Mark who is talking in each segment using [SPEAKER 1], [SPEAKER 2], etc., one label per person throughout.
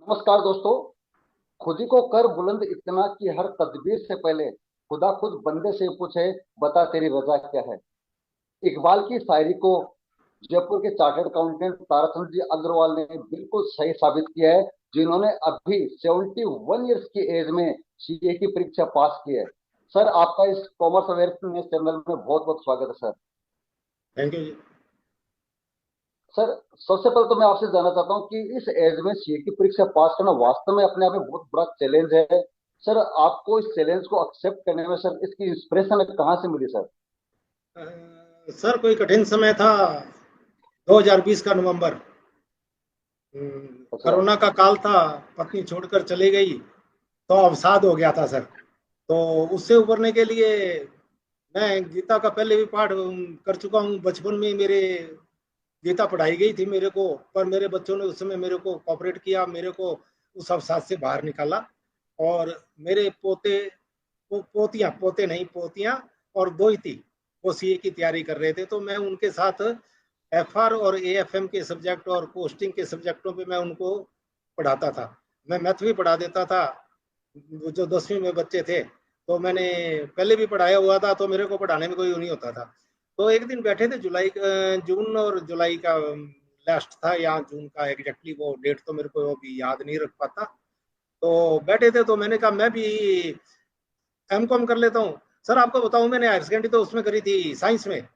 [SPEAKER 1] नमस्कार दोस्तों। खुदी को कर बुलंद इतना कि हर तदबीर से पहले खुदा खुद बंदे से पूछे, बता तेरी रजा क्या है। इकबाल की शायरी को जयपुर के चार्टर्ड अकाउंटेंट ताराचंद जी अग्रवाल ने बिल्कुल सही साबित किया है, जिन्होंने अभी 71 ईयर्स की एज में सीए की परीक्षा पास की है। सर, आपका इस कॉमर्स अवेयरनेस चैनल में बहुत बहुत स्वागत है सर।
[SPEAKER 2] थैंक यू जी।
[SPEAKER 1] सर, सबसे पहले तो मैं आपसे जानना चाहता हूँ कि इस एज में सीए की परीक्षा पास करना वास्तव में अपने आप में बहुत बड़ा चैलेंज है। सर, आपको इस चैलेंज को एक्सेप्ट करने में सर इसकी इंस्पिरेशन कहाँ से मिली सर?
[SPEAKER 2] सर कोई कठिन समय था। 2020 का नवंबर।
[SPEAKER 1] अच्छा।
[SPEAKER 2] कोरोना का काल था। पत्नी छोड़कर चली गई तो अवसाद हो गया था सर। तो उससे उबरने के लिए मैं गीता का पहले भी पाठ कर चुका हूँ। बचपन में मेरे गीता पढ़ाई गई थी मेरे को। पर मेरे बच्चों ने उस समय मेरे को कॉपरेट किया, मेरे को उस अवसाद से बाहर निकाला। और मेरे पोते, पोतियां, पोते नहीं पोतियां, और दो ही थी, वो सीए की तैयारी कर रहे थे। तो मैं उनके साथ एफआर और एएफएम के सब्जेक्ट और पोस्टिंग के सब्जेक्टों पे मैं उनको पढ़ाता था। मैं मैथ भी पढ़ा देता था। वो जो 10वीं में बच्चे थे, तो मैंने पहले भी पढ़ाया हुआ था, तो मेरे को पढ़ाने में कोई नहीं होता था। तो एक दिन बैठे थे, जून और जुलाई का लास्ट था, या जून का एग्जैक्टली वो डेट तो मेरे को अभी याद नहीं रख पाता। तो बैठे थे तो मैंने कहा मैं भी एम कॉम कर लेता हूँ। सर आपको बताऊं, मैंने हायर सेकेंडरी तो उसमें करी थी साइंस में।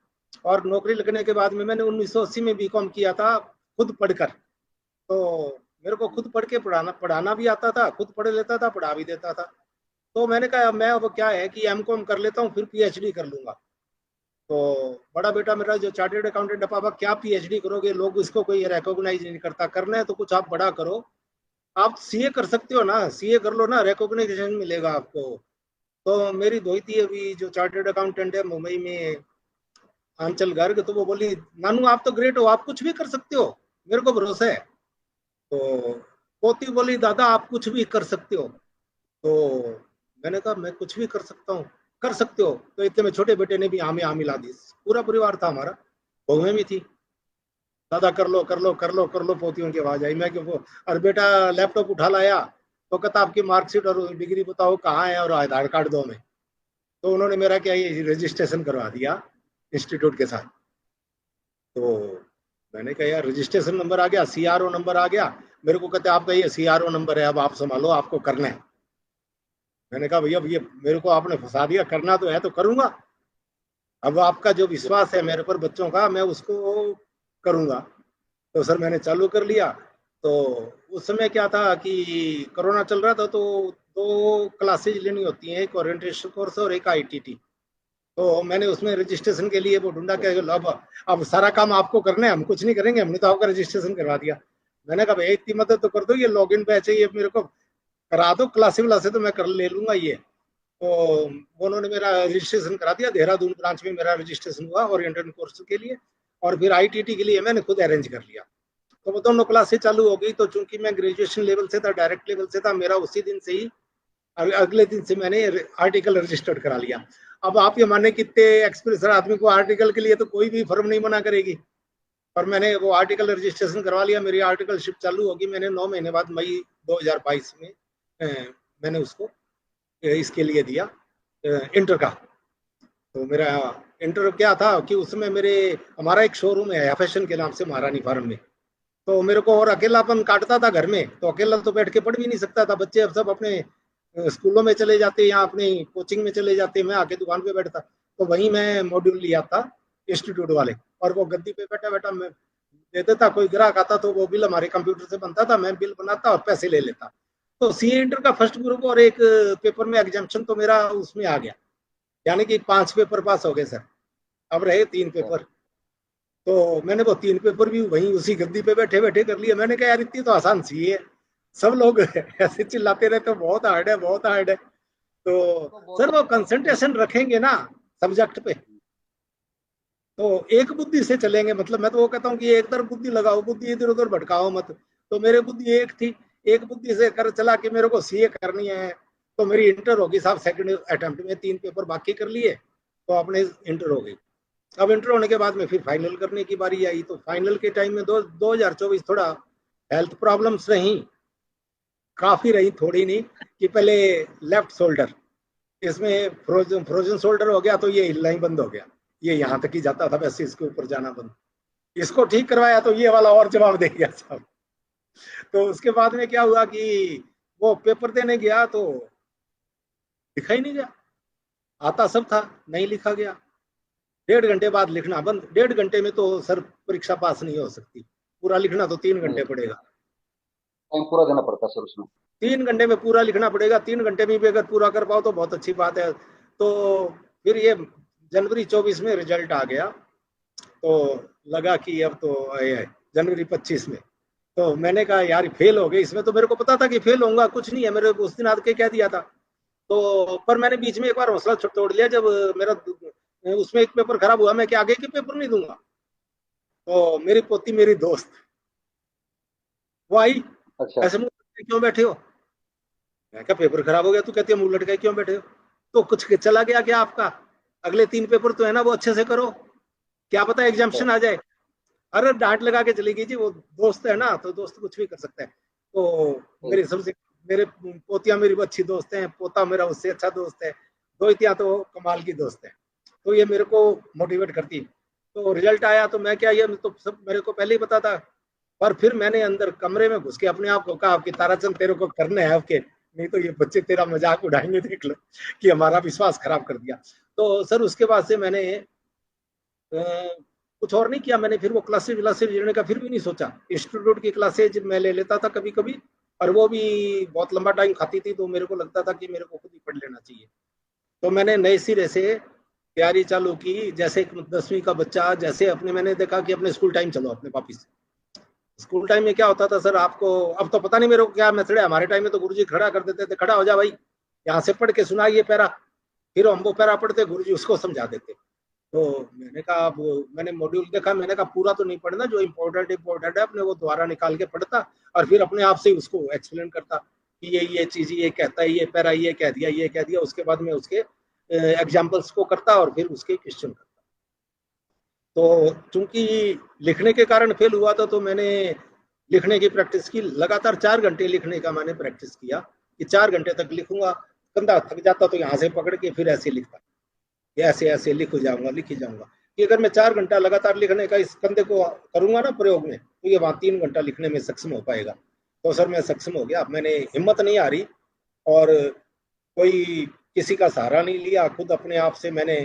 [SPEAKER 2] और नौकरी लगने के बाद में मैंने 1980 में बीकॉम किया था, खुद पढ़कर। तो मेरे को खुद पढ़ के पढ़ाना पढ़ाना भी आता था, खुद पढ़ लेता था, पढ़ा भी देता था। तो मैंने कहा मैं अब क्या है कि एम कॉम कर लेता हूँ, फिर पीएचडी कर लूंगा। तो बड़ा बेटा मेरा जो चार्टेड अकाउंटेंट है, पापा क्या पीएचडी करोगे, लोग इसको कोई रिकॉग्नाइज नहीं करता, करना है तो कुछ आप बड़ा करो। आप सीए कर सकते हो ना, सीए कर लो ना, रिकॉग्नाइजेशन मिलेगा आपको। तो मेरी दोहिती अभी जो चार्टर्ड अकाउंटेंट है मुंबई में, आंचल गर्ग, तो वो बोली नानू आप तो ग्रेट हो, आप कुछ भी कर सकते हो, मेरे को भरोसा है। तो पोती बोली दादा आप कुछ भी कर सकते हो। तो मैंने कहा मैं कुछ भी कर सकता हूँ। कर सकते हो, तो इतने में छोटे बेटे ने भी हामी हामी ला दी। पूरा परिवार था हमारा, बहुएं भी थी। दादा कर लो कर लो कर लो कर लो, पोतियों की आवाज आई। मैं क्यों और बेटा लैपटॉप उठा लाया, तो कहता आपकी मार्कशीट और डिग्री बताओ कहाँ है, और आधार कार्ड दो में। तो उन्होंने मेरा क्या ये रजिस्ट्रेशन करवा दिया इंस्टीट्यूट के साथ। तो मैंने कहा यार रजिस्ट्रेशन नंबर आ गया, सीआरओ नंबर आ गया। मेरे को कहते आपका ये सीआरओ नंबर है, अब आप संभालो, आपको करना है। मैंने कहा भैया ये मेरे को आपने फंसा दिया, करना तो है तो करूंगा। अब आपका जो विश्वास है मेरे पर बच्चों का, मैं उसको करूंगा। तो सर मैंने चालू कर लिया। तो उस समय क्या था कि कोरोना चल रहा था, तो दो क्लासेज लेनी होती हैं, एक ओरिएंटेशन कोर्स और एक आईटीटी। तो मैंने उसमें रजिस्ट्रेशन के लिए वो ढूंढा कि अब सारा काम आपको करना है, हम कुछ नहीं करेंगे, हमने तो आपका रजिस्ट्रेशन करवा दिया। मैंने कहा भाई इतनी मदद तो कर दो, ये लॉग इन बैच है, ये मेरे को करा दो, क्लासे व्लासे तो मैं कर ले लूंगा ये। तो उन्होंने मेरा रजिस्ट्रेशन करा दिया, देहरादून ब्रांच में मेरा रजिस्ट्रेशन हुआ ओरिएंटेशन कोर्स के लिए। और फिर आईटीटी के लिए मैंने खुद अरेंज कर लिया। तो वो दोनों क्लासें चालू हो गई। तो चूंकि मैं ग्रेजुएशन लेवल से था, डायरेक्ट लेवल से था, मेरा उसी दिन से ही अगले दिन से मैंने आर्टिकल रजिस्टर्ड करा लिया। अब आप ये माने कितने एक्सपीरियंस आदमी को आर्टिकल के लिए तो कोई भी फर्म नहीं मना करेगी। पर मैंने वो आर्टिकल रजिस्ट्रेशन करवा लिया, मेरी आर्टिकलशिप चालू होगी। मैंने 9 महीने बाद मई 2022 में मैंने उसको इसके लिए दिया, इंटर का। तो मेरा इंटर क्या था कि उसमें मेरे हमारा एक शोरूम है फैशन के नाम से, महारानी फार्म में। तो मेरे को और अकेलापन काटता था घर में, तो अकेला तो बैठ के पढ़ भी नहीं सकता था। बच्चे अब सब अपने स्कूलों में चले जाते या अपनी कोचिंग में चले जाते, मैं आके दुकान पे बैठता। तो वहीं मैं मॉड्यूल लिया था इंस्टीट्यूट वाले। और वो गद्दी पे बैठा बैठा मैं दे देता, कोई ग्राहक आता तो वो बिल हमारे कंप्यूटर से बनता था, मैं बिल बनाता और पैसे ले लेता। तो सीए इंटर का फर्स्ट ग्रुप और एक पेपर में एग्जामेशन तो मेरा उसमें आ गया, यानी कि 5 पेपर पास हो गए सर। अब रहे 3 पेपर। तो मैंने वो 3 पेपर भी वहीं उसी गद्दी पे बैठे बैठे कर लिए। मैंने कहा यार इतनी तो आसान सी है, सब लोग ऐसे चिल्लाते रहते, तो बहुत हार्ड है बहुत हार्ड है। तो
[SPEAKER 1] तो बहुत
[SPEAKER 2] सर वो कंसंट्रेशन रखेंगे ना सब्जेक्ट पे, तो एक बुद्धि से चलेंगे। मतलब मैं तो वो कहता हूँ कि एक तरफ बुद्धि लगाओ, बुद्धि इधर उधर भटकाओ मत। तो मेरे बुद्धि एक थी, एक बुद्धि से कर चला कि मेरे को सीए करनी है। तो मेरी इंटर होगी साहब, सेकंड अटेम्प्ट में 3 पेपर बाकी कर लिए, तो अपने इंटर हो गई। अब इंटर होने के बाद में फिर फाइनल करने की बारी आई। तो फाइनल के टाइम में 2024 थोड़ा हेल्थ प्रॉब्लम्स रही। काफी रही, थोड़ी नहीं, कि पहले लेफ्ट शोल्डर, इसमें फ्रोजन फ्रोजन शोल्डर हो गया तो ये हिलना ही बंद हो गया, ये यहाँ तक ही जाता था, वैसे इसके ऊपर जाना बंद। इसको ठीक करवाया तो ये वाला और जवाब दे गया साहब। तो उसके बाद में क्या हुआ कि वो पेपर देने गया तो लिखा ही नहीं गया, आता सब था, नहीं लिखा गया। 1.5 घंटे बाद लिखना बंद। 1.5 घंटे में तो सर परीक्षा पास नहीं हो सकती, पूरा लिखना तो 3 घंटे पड़ेगा।
[SPEAKER 1] टाइम पूरा देना पड़ता है सर उसमें।
[SPEAKER 2] 3 घंटे में पूरा लिखना पड़ेगा, 3 घंटे में भी अगर पूरा कर पाओ तो बहुत अच्छी बात है। तो फिर ये जनवरी 24 में रिजल्ट आ गया, तो लगा कि अब तो जनवरी 25 में, तो मैंने कहा यार फेल हो गए इसमें, तो मेरे को पता था कि फेल होऊंगा, कुछ नहीं है, मेरे उस दिन आके कह दिया था। तो पर मैंने बीच में एक बार हौसला तोड़ लिया, जब मेरा उसमें एक पेपर खराब हुआ, मैं क्या आगे के पेपर नहीं दूंगा। तो मेरी पोती, मेरी दोस्त, वो आई,
[SPEAKER 1] अच्छा।
[SPEAKER 2] ऐसे मुंह लटके क्यों बैठे हो? मैं क्या पेपर खराब हो गया, तू कहती है मुंह लटके क्यों बैठे हो? तो कुछ चला गया क्या आपका? अगले 3 पेपर तो है ना, वो अच्छे से करो, क्या पता
[SPEAKER 1] अच्छा।
[SPEAKER 2] एग्जाम्शन आ जाए। अरे डांट लगा के चली गई जी, वो दोस्त है ना, तो दोस्त कुछ भी कर सकता है। तो
[SPEAKER 1] ठीक।
[SPEAKER 2] मेरे सबसे, मेरे पोतियां मेरी अच्छी दोस्त हैं, पोता मेरा उससे अच्छा दोस्त है, दोस्तियां तो कमाल की दोस्त है। तो ये मेरे को मोटिवेट करती। तो रिजल्ट आया तो मैं क्या, ये तो सब मेरे को पहले ही पता था। पर फिर मैंने अंदर कमरे में घुस के अपने आप को कहा, आपकी ताराचंद तेरे को करने है आपके, नहीं तो ये बच्चे तेरा मजाक उड़ाएंगे, देख लो, कि हमारा विश्वास खराब कर दिया। तो सर उसके बाद से मैंने कुछ और नहीं किया। मैंने फिर वो क्लासेज व्लासेज लेने का फिर भी नहीं सोचा। इंस्टीट्यूट की क्लासेज मैं ले लेता था कभी कभी, और वो भी बहुत लंबा टाइम खाती थी, तो मेरे को लगता था कि मेरे को खुद ही पढ़ लेना चाहिए। तो मैंने नए सिरे से तैयारी चालू की, जैसे 10वीं का बच्चा, जैसे अपने मैंने देखा कि अपने स्कूल टाइम चलो अपने वापिस। स्कूल टाइम में क्या होता था सर, आपको अब तो पता नहीं मेरे को क्या मेथड है, हमारे टाइम में तो गुरुजी खड़ा कर देते थे, खड़ा हो जा भाई, यहाँ से पढ़ के सुनाइए पैरा, फिर हम वो पैरा पढ़ते, गुरुजी उसको समझा देते। तो मैंने कहा, अब मैंने मॉड्यूल देखा, मैंने कहा पूरा तो नहीं पढ़ना, जो इम्पोर्टेंट इम्पोर्टेंट है अपने वो दोबारा निकाल के पढ़ता, और फिर अपने आप से उसको एक्सप्लेन करता कि ये चीज ये कहता है, ये पैरा ये कह दिया, ये कह दिया, उसके बाद में उसके एग्जाम्पल्स को करता और फिर उसके क्वेश्चन करता। तो चूंकि लिखने के कारण फेल हुआ था, तो मैंने लिखने की प्रैक्टिस की, लगातार 4 घंटे लिखने का मैंने प्रैक्टिस किया, कि 4 घंटे तक लिखूंगा। कंधा थक जाता तो यहाँ से पकड़ के फिर ऐसे लिखता, ऐसे ऐसे लिख जाऊंगा, लिख जाऊंगा, कि अगर मैं 4 घंटा लगातार लिखने का इस कंधे को करूंगा ना प्रयोग में, तो ये वहां 3 घंटा लिखने में सक्षम हो पाएगा। तो सर मैं सक्षम हो गया, मैंने हिम्मत नहीं हारी, और कोई किसी का सहारा नहीं लिया, खुद अपने आप से मैंने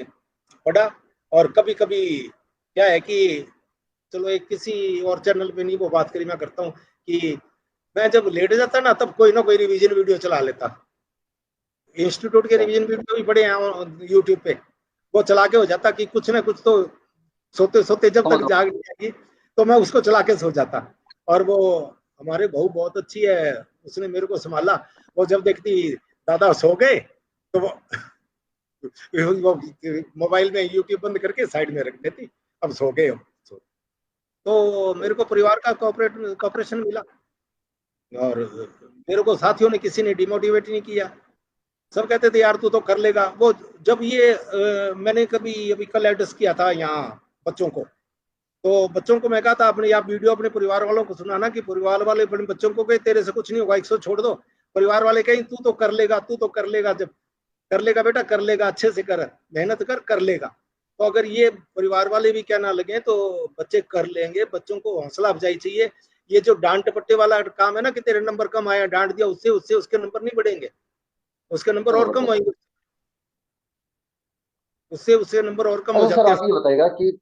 [SPEAKER 2] पढ़ा। और कभी कभी क्या है कि, चलो एक किसी और चैनल पे नहीं वो बात करी, मैं करता हूँ कि मैं जब लेट जाता ना, तब कोई ना कोई रिवीजन वीडियो चला लेता। इंस्टीट्यूट के
[SPEAKER 1] अच्छा।
[SPEAKER 2] रिवीजन वीडियो भी पड़े हैं यूट्यूब पे, वो चला के हो जाता कि कुछ ना कुछ तो, सोते सोते जब
[SPEAKER 1] समझ
[SPEAKER 2] तक
[SPEAKER 1] रहा
[SPEAKER 2] जाग जाएगी, तो मैं उसको चला के सो जाता। और वो हमारे बहू बहुत अच्छी है, उसने मेरे को संभाला। वो जब देखती दादा सो गए, तो वो मोबाइल में यूट्यूब बंद करके साइड में रख देती, अब सो गए हो। तो मेरे को परिवार का कॉपरेशन मिला, और मेरे को साथियों ने किसी ने डिमोटिवेट नहीं किया। सब कहते थे यार तू तो कर लेगा। वो जब ये मैंने कभी अभी कल एड्रेस किया था यहाँ बच्चों को, तो बच्चों को मैं कहा था, अपने आप वीडियो अपने परिवार वालों को सुनाना, कि परिवार वाले अपने बच्चों को कहे तेरे से कुछ नहीं होगा, 100 छोड़ दो। परिवार वाले कहें तू तो कर लेगा, तू तो कर लेगा, जब कर लेगा बेटा कर लेगा, अच्छे से कर, मेहनत कर, कर लेगा। तो अगर ये परिवार वाले भी कहना लगे तो बच्चे कर लेंगे। बच्चों को हौसला अफजाई चाहिए। ये जो डांट पट्टे वाला काम है ना, कि तेरे नंबर कम आया, डांट दिया, उससे उससे उसके नंबर नहीं बढ़ेंगे, उसके नंबर
[SPEAKER 1] नहीं
[SPEAKER 2] और कम
[SPEAKER 1] बढ़ते सर।
[SPEAKER 2] होंगे, उससे उससे नंबर और कम हो
[SPEAKER 1] अच्छा सर,
[SPEAKER 2] जाते हैं।
[SPEAKER 1] आप ये बताइएगा कि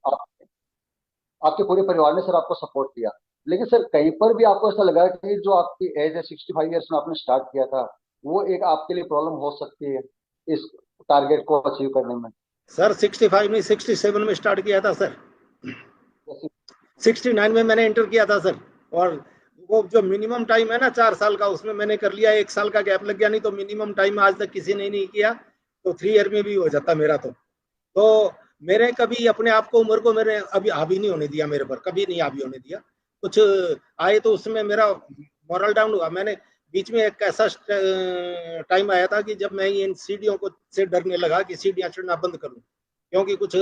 [SPEAKER 1] आपके पूरे परिवार ने सर आपको सपोर्ट किया, लेकिन सर कहीं पर भी आपको ऐसा लगा कि जो आपकी एज है 65 ईयर्स में आपने स्टार्ट किया था, वो एक आपके लिए प्रॉब्लम हो सकती है इस टारगेट को अचीव करने में?
[SPEAKER 2] सर 65 नहीं, 67 में स्टार्ट किया था सर।
[SPEAKER 1] जैसे।
[SPEAKER 2] 69 में मैंने इंटर किया था सर। और वो जो मिनिमम टाइम है ना 4 साल का, उसमें मैंने कर लिया, 1 साल का गैप लग गया, नहीं तो मिनिमम टाइम आज तक किसी ने नहीं किया। तो 3 ईयर में भी हो जाता मेरा। तो मेरे कभी अपने आप को, उम्र को मेरे अभी हावी नहीं होने दिया, मेरे पर कभी नहीं हावी होने दिया। कुछ आए तो उसमें मेरा मॉरल डाउन हुआ। मैंने बीच में एक ऐसा टाइम आया था कि जब मैं इन सीढ़ियों को से डरने लगा कि सीढ़ियां चढ़ना बंद करूं, क्योंकि कुछ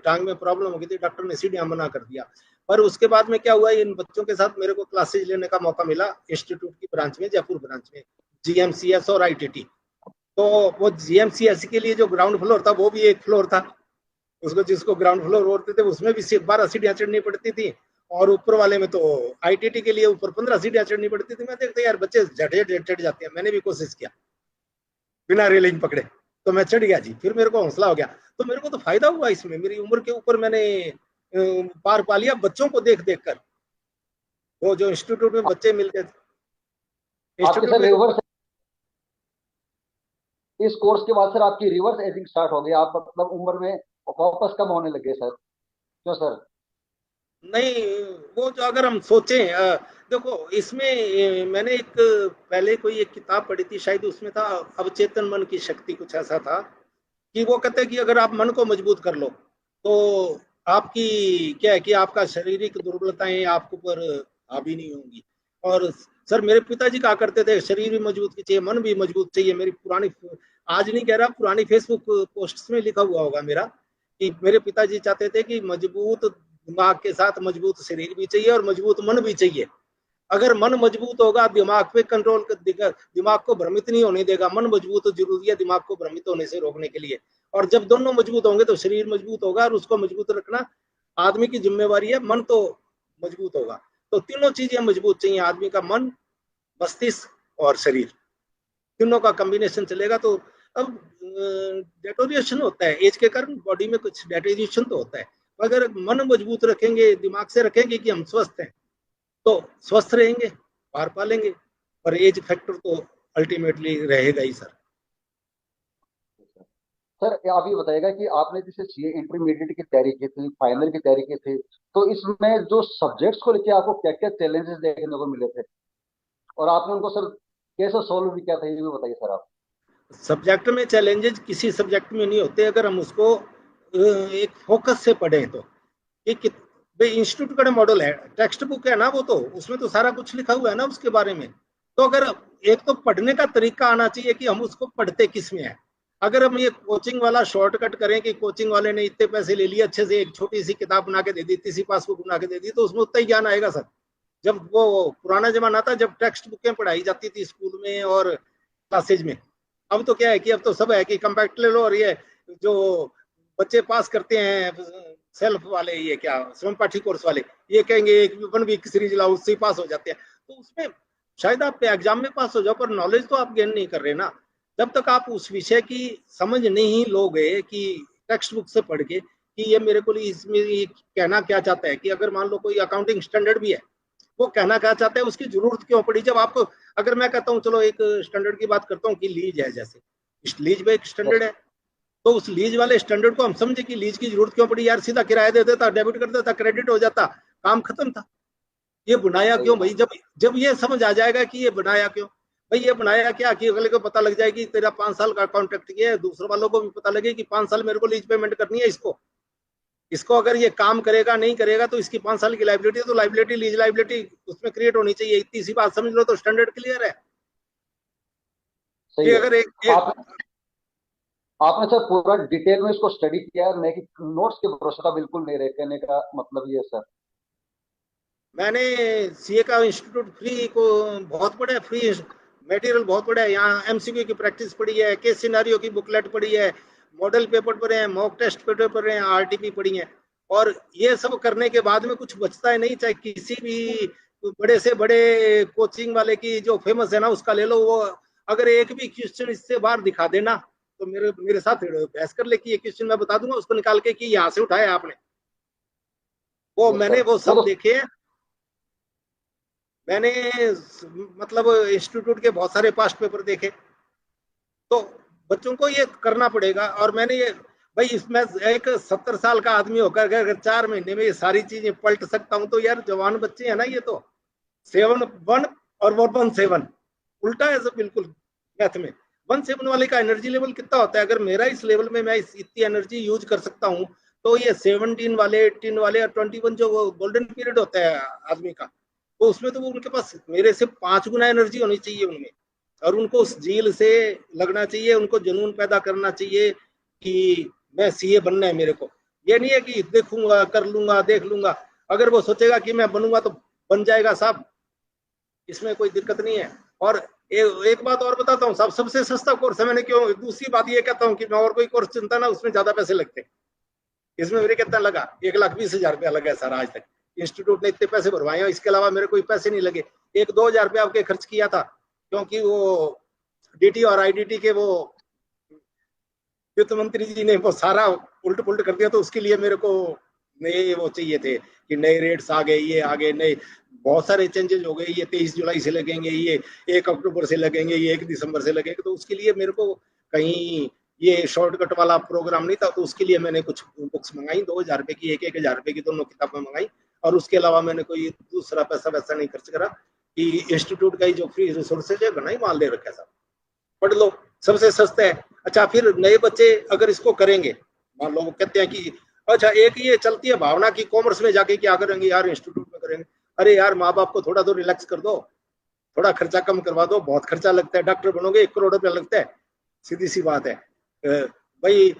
[SPEAKER 2] टांग में प्रॉब्लम हो गई थी, डॉक्टर ने सीढ़ियां मना कर दिया। पर उसके बाद में क्या हुआ, इन बच्चों के साथ मेरे को क्लासेज लेने का मौका मिला इंस्टीट्यूट की ब्रांच में, जयपुर ब्रांच में, जीएमसीएस और आईटीटी। तो वो जीएमसीएस के लिए जो ग्राउंड फ्लोर था वो भी एक फ्लोर था, उसको जिसको ग्राउंड फ्लोर बोलते थे उसमें भी सिर्फ 12 सीढ़ियां चढ़नी पड़ती थी, और ऊपर वाले में तो आईटीटी के लिए ऊपर 15 सीढ़ियां चढ़नी पड़ती थी। मैं देखता यार बच्चे झट चढ़ जाते हैं, मैंने भी कोशिश किया बिना रेलिंग पकड़े, तो मैं चढ़ गया जी, फिर मेरे को हौसला हो गया। तो मेरे को तो फायदा हुआ इसमें, मेरी उम्र के ऊपर मैंने पार पा लिया बच्चों को देख देख कर। वो जो इंस्टीट्यूट में बच्चे मिलते थे,
[SPEAKER 1] आपके
[SPEAKER 2] इंस्टीट्यूट
[SPEAKER 1] सर
[SPEAKER 2] में जो
[SPEAKER 1] रिवर्स, इस कोर्स के बाद सर आपकी रिवर्स एजिंग स्टार्ट हो गई, आप मतलब उम्र में वापस कम होने लगे सर, क्यों सर?
[SPEAKER 2] नहीं, वो जो अगर हम सोचें, देखो इसमें मैंने एक पहले कोई एक किताब पढ़ी थी शायद, उसमें था अवचेतन मन की शक्ति, कुछ ऐसा था कि वो कहते हैं कि अगर आप मन को मजबूत कर लो तो आपकी क्या है कि आपका शारीरिक दुर्बलताएं आपके ऊपर हावी नहीं होंगी। और सर मेरे पिताजी कहा करते थे शरीर भी मजबूत चाहिए, मन भी मजबूत चाहिए। मेरी पुरानी, आज नहीं कह रहा, पुरानी फेसबुक पोस्ट्स में लिखा हुआ होगा मेरा, कि मेरे पिताजी चाहते थे कि मजबूत दिमाग के साथ मजबूत शरीर भी चाहिए और मजबूत मन भी चाहिए। अगर मन मजबूत होगा दिमाग पे कंट्रोल कर, दिमाग को भ्रमित नहीं होने देगा। मन मजबूत तो जरूरी है दिमाग को भ्रमित होने से रोकने के लिए। और जब दोनों मजबूत होंगे तो शरीर मजबूत होगा, और उसको मजबूत रखना आदमी की जिम्मेवारी है। मन तो मजबूत होगा, तो तीनों चीजें मजबूत चाहिए, आदमी का मन, मस्तिष्क और शरीर, तीनों का कॉम्बिनेशन चलेगा। तो अब डेटोरिएशन होता है एज के कारण, बॉडी में कुछ डेटोरिएशन तो होता है, अगर मन मजबूत रखेंगे, दिमाग से रखेंगे कि हम स्वस्थ हैं, तो स्वस्थ रहेंगे, पार पालेंगे। और एज फैक्टर तो अल्टीमेटली रहेगा ही सर।
[SPEAKER 1] सर आप ये बताइएगा कि आपने जैसे सीए इंटरमीडिएट की तैयारी की थी, फाइनल की तैयारी की थी, तो इसमें जो सब्जेक्ट्स को लेके आपको क्या क्या चैलेंजेस देखने को मिले थे, और आपने उनको सर कैसे सोल्व भी किया था, ये भी बताइए सर आप।
[SPEAKER 2] सब्जेक्ट में चैलेंजेस किसी सब्जेक्ट में नहीं होते अगर हम उसको एक फोकस से पढ़ें तो। एक भाई इंस्टीट्यूट का मॉडल है, टेक्स्ट बुक है ना, वो तो उसमें तो सारा कुछ लिखा हुआ है ना उसके बारे में। तो अगर एक तो पढ़ने का तरीका आना चाहिए कि हम उसको पढ़ते किस में है। अगर हम ये कोचिंग वाला शॉर्टकट करें कि कोचिंग वाले ने इतने पैसे ले लिए, अच्छे से एक छोटी सी किताब बना के दे दी, इतनी सी पासबुक बना के दे दी, तो उसमें उतना ही ज्ञान आएगा सर। जब वो पुराना जमाना था जब टेक्स्ट बुकें पढ़ाई जाती थी स्कूल में और क्लासेज में, अब तो क्या है कि अब तो सब है कि कंपैक्ट ले लो, और ये जो बच्चे पास करते हैं सेल्फ वाले, ये क्या स्वयं पाठी कोर्स वाले, ये कहेंगे एक 1 वीक सीरीज लाओ, उससे पास हो जाते हैं। तो उसमें शायद आप एग्जाम में पास हो जाओ, पर नॉलेज तो आप गेन नहीं कर रहे ना। जब तक आप उस विषय की समझ नहीं लोगे कि टेक्स्ट बुक से पढ़ के कि ये मेरे को इसमें कहना क्या चाहता है, कि अगर मान लो कोई अकाउंटिंग स्टैंडर्ड भी है, वो कहना क्या चाहता है, उसकी जरूरत क्यों पड़ी। जब आपको, अगर मैं कहता हूँ चलो एक स्टैंडर्ड की बात करता हूँ कि लीज है, जैसे लीज में एक स्टैंडर्ड है, तो उस लीज वाले स्टैंडर्ड को हम समझे कि लीज की जरूरत क्यों पड़ी यार, सीधा किराया दे देता, डेबिट कर देता, क्रेडिट हो जाता, काम खत्म था। ये बनाया
[SPEAKER 1] सही
[SPEAKER 2] क्यों
[SPEAKER 1] है।
[SPEAKER 2] भाई? जब जब ये समझ आ जाएगा कि ये बनाया क्यों भाई, ये बनाया क्या, कि अगले को पता लग जाए कि तेरा 5 साल का कॉन्ट्रैक्ट किया है, दूसरे वालों को भी पता लगे कि 5 साल मेरे को लीज पेमेंट करनी है इसको। इसको अगर ये काम करेगा नहीं करेगा तो इसकी 5 साल की लाइबिलिटी है, तो लाइबिलिटी, लीज लाइबिलिटी उसमें क्रिएट होनी चाहिए। इतनी सी बात समझ लो तो स्टैंडर्ड क्लियर है।
[SPEAKER 1] सही
[SPEAKER 2] कि
[SPEAKER 1] है।
[SPEAKER 2] अगर एक
[SPEAKER 1] आप आपने सर पूरा डिटेल में इसको स्टडी किया है, मैं कि नोट्स के भरोसे का बिल्कुल नहीं रहे, कहने का मतलब ये है सर।
[SPEAKER 2] मैंने सीए का इंस्टीट्यूट फ्री को बहुत बड़ा है, फ्री मटेरियल बहुत बड़ा है। यहाँ एमसीक्यू की प्रैक्टिस पड़ी है, केस सिनारियो की बुकलेट पड़ी है, मॉडल पेपर पढ़े हैं, मॉक टेस्ट पेपर पढ़े हैं, आरटीपी पढ़ी है। और ये सब करने के बाद में कुछ बचता है नहीं, चाहे किसी भी बड़े से बड़े कोचिंग वाले की जो फेमस है ना उसका ले लो, वो अगर एक भी क्वेश्चन इससे बाहर दिखा देना तो मेरे मेरे साथ बहस कर ले कि ये क्वेश्चन मैं बता दूंगा उसको निकाल के कि यहाँ से उठाया आपने। वो
[SPEAKER 1] यस
[SPEAKER 2] मैंने
[SPEAKER 1] सर,
[SPEAKER 2] वो
[SPEAKER 1] वो
[SPEAKER 2] सब
[SPEAKER 1] तो
[SPEAKER 2] देखे हैं। मैंने मतलब इंस्टीट्यूट के बहुत सारे पास्ट पेपर देखे। तो बच्चों को ये करना पड़ेगा। और मैंने ये, भाई इसमें एक 70 साल का आदमी होकर अगर 4 महीने में ये सारी चीजें पलट सकता हूँ तो यार जवान बच्चे हैं ना ये तो। 7-1 और 1-7 उल्टा है सब बिल्कुल मैथ में। 1-7 वाले का एनर्जी लेवल कितना होता है? अगर मेरा इस लेवल में मैं इतनी एनर्जी यूज कर सकता हूँ, तो ये 17 वाले, 18 वाले और 21 जो गोल्डन पीरियड होता है आदमी का, तो उसमें तो वो उनके पास मेरे से 5 गुना एनर्जी होनी चाहिए उनमें। और उनको उस झील से लगना चाहिए, उनको जुनून पैदा करना चाहिए कि मैं सीए बनना है मेरे को। ये नहीं है कि देखूंगा, कर लूंगा, देख लूंगा। अगर वो सोचेगा कि मैं बनूंगा तो बन जाएगा साहब, इसमें कोई दिक्कत नहीं है। और एक बात और बताता हूँ साहब, सबसे सस्ता कोर्स है। मैंने क्यों दूसरी बात ये कहता हूँ कि मैं और कोई कोर्स चुनता ना, उसमें ज्यादा पैसे लगते। इसमें मेरे कितना लगा, 1,20,000 लगा है सर आज तक। इंस्टीट्यूट ने इतने पैसे भरवाए हैं, इसके अलावा मेरे कोई पैसे नहीं लगे। 1-2 हज़ार आपके खर्च किया था, क्योंकि वो डीटी और आईडीटी के वो वित्त मंत्री जी ने वो सारा उल्ट पुल्ट कर दिया, तो उसके लिए मेरे को नए वो चाहिए थे कि नए रेट्स आ गए, ये आ गए नए, बहुत सारे चेंजेस हो गए, ये 23 जुलाई से लगेंगे, ये 1 अक्टूबर से लगेंगे, ये 1 दिसंबर से लगेंगे। तो उसके लिए मेरे को कहीं ये शॉर्टकट वाला प्रोग्राम नहीं था, तो उसके लिए मैंने कुछ बुक्स मंगाई, 2,000 की, 1,000 की दोनों किताबें मंगाई। और उसके अलावा मैंने कोई दूसरा पैसा वैसा नहीं खर्च करा कि इंस्टीट्यूट का ही जो फ्री रिसोर्सेज है घना ही माल दे रखा है साहब, पढ़ लो, सबसे सस्ता है। अच्छा, फिर नए बच्चे अगर इसको करेंगे, मान लो कहते हैं कि अच्छा एक ये चलती है भावना कि कॉमर्स में जाके क्या करेंगे यार, इंस्टीट्यूट में करेंगे। अरे यार, माँ बाप को थोड़ा तो रिलैक्स कर दो, थोड़ा खर्चा कम करवा दो, बहुत खर्चा लगता है। डॉक्टर बनोगे 1 करोड़ रुपया लगता है, सीधी सी बात है। भाई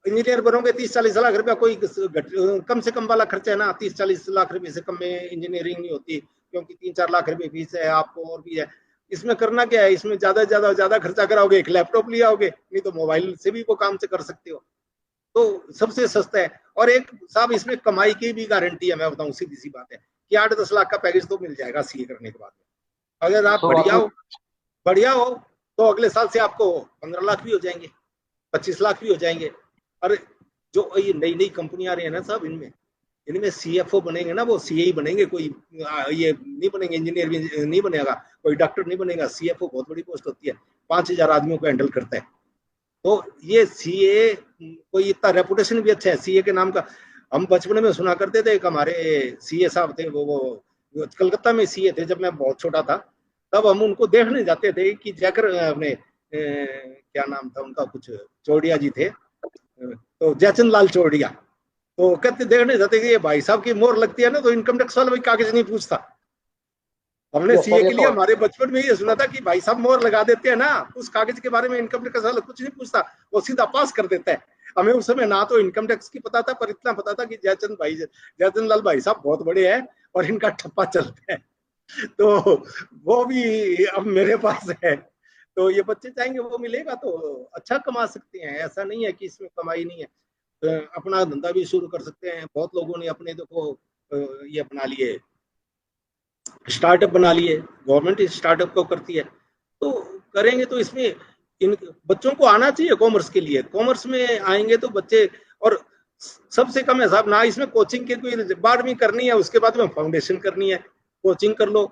[SPEAKER 2] इंजीनियर बनोगे 30-40 लाख रुपया, कोई कम से कम वाला खर्चा है ना। 30-40 लाख रुपए से कम में इंजीनियरिंग नहीं होती, क्योंकि 3-4 लाख रुपए फीस है आपको, और भी है। इसमें करना क्या है, इसमें ज्यादा खर्चा कराओगे, एक लैपटॉप ले आओगे, नहीं तो मोबाइल से भी वो काम से कर सकते हो। तो सबसे सस्ता है। और एक साहब इसमें कमाई की भी गारंटी है, मैं बताऊं सीधी सी बात है कि 8-10 लाख का पैकेज तो मिल जाएगा सीए करने के बाद। अगर आप बढ़िया हो तो अगले साल से आपको 15 लाख भी हो जाएंगे, 25 लाख भी हो जाएंगे। और जो ये नई नई कंपनियां आ रही है ना साहब, इनमें सीएफओ बनेंगे ना, वो सीए ही बनेंगे, कोई ये नहीं बनेंगे, इंजीनियर भी नहीं बनेगा, कोई डॉक्टर नहीं बनेगा। सीएफओ बहुत बड़ी पोस्ट होती है, 5,000 आदमियों को हैंडल करता है। तो ये सीए कोई इतना रेपुटेशन भी अच्छा है सीए के नाम का। हम बचपन में सुना करते थे, एक हमारे सीए साहब थे, वो कलकत्ता में सीए थे जब मैं बहुत छोटा था। तब हम उनको देखने जाते थे कि जाकर अपने क्या नाम था उनका, कुछ चौड़िया जी थे, तो जयचंद लाल चौड़िया। तो कहते देखने जाते कि ये भाई साहब की मोहर लगती है ना, तो इनकम टैक्स वाला भी कागज नहीं पूछता। हमने सीए के लिए हमारे बचपन में ये सुना था कि भाई साहब मोहर लगा देते हैं ना, उस कागज के बारे में इनकम टैक्स वाला कुछ नहीं पूछता, वो सीधा पास कर देता है। हमें उस समय ना तो इनकम टैक्स की पता था, पर इतना पता था कि जयचंद लाल भाई साहब बहुत बड़े हैं और इनका ठप्पा चलता है। तो वो भी अब मेरे पास है। तो ये बच्चे चाहेंगे वो मिलेगा तो अच्छा कमा सकते हैं, ऐसा नहीं है कि इसमें कमाई नहीं है। अपना धंधा भी शुरू कर सकते हैं। बहुत लोगों ने अपने देखो ये अपना लिए, स्टार्टअप बना लिए, गवर्नमेंट इस स्टार्टअप को करती है। तो करेंगे तो इसमें इन बच्चों को आना चाहिए कॉमर्स के लिए। कॉमर्स में आएंगे तो बच्चे, और सबसे कम है साहब ना, इसमें कोचिंग की कोई 12वीं करनी है, उसके बाद में फाउंडेशन करनी है, कोचिंग कर लो,